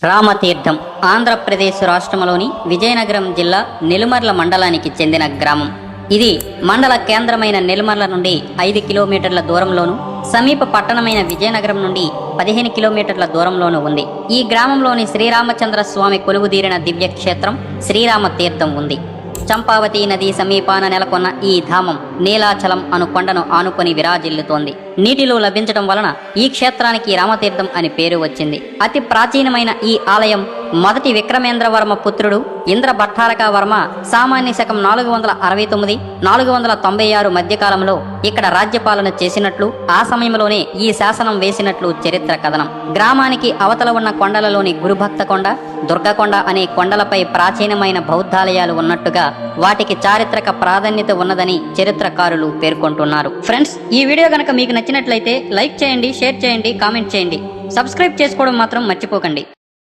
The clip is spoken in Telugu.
రామతీర్థం ఆంధ్రప్రదేశ్ రాష్ట్రంలోని విజయనగరం జిల్లా నెల్లిమర్ల మండలానికి చెందిన గ్రామం. ఇది మండల కేంద్రమైన నెల్లిమర్ల నుండి 5 కిలోమీటర్ల దూరంలోను, సమీప పట్టణమైన విజయనగరం నుండి 15 కిలోమీటర్ల దూరంలోనూ ఉంది. ఈ గ్రామంలోని శ్రీరామచంద్ర స్వామి కొలువుదీరిన దివ్యక్షేత్రం శ్రీరామతీర్థం ఉంది. చంపావతి నది సమీపాన నెలకొన్న ఈ ధామం నీలాచలం అను కొండను ఆనుకొని విరాజిల్లుతోంది. నీటిలో లభించడం వలన ఈ క్షేత్రానికి రామతీర్థం అని పేరు వచ్చింది. అతి ప్రాచీనమైన ఈ ఆలయం మొదటి విక్రమేంద్రవర్మ పుత్రుడు ఇంద్ర భట్టారక వర్మ సామాన్య శకం 469 496 మధ్యకాలంలో ఇక్కడ రాజ్యపాలన చేసినట్లు, ఆ సమయంలోనే ఈ శాసనం వేసినట్లు చరిత్ర కథనం. గ్రామానికి అవతల ఉన్న కొండలలోని గురుభక్త కొండ, దుర్గకొండ అనే కొండలపై ప్రాచీనమైన బౌద్ధాలయాలు ఉన్నట్టుగా వాటికి చారిత్రక ప్రాధాన్యత ఉన్నదని చరిత్రకారులు పేర్కొంటున్నారు. ఫ్రెండ్స్, ఈ వీడియో గనక మీకు నచ్చినట్లయితే లైక్ చేయండి, షేర్ చేయండి, కామెంట్ చేయండి. సబ్స్క్రైబ్ చేసుకోవడం మాత్రం మర్చిపోకండి.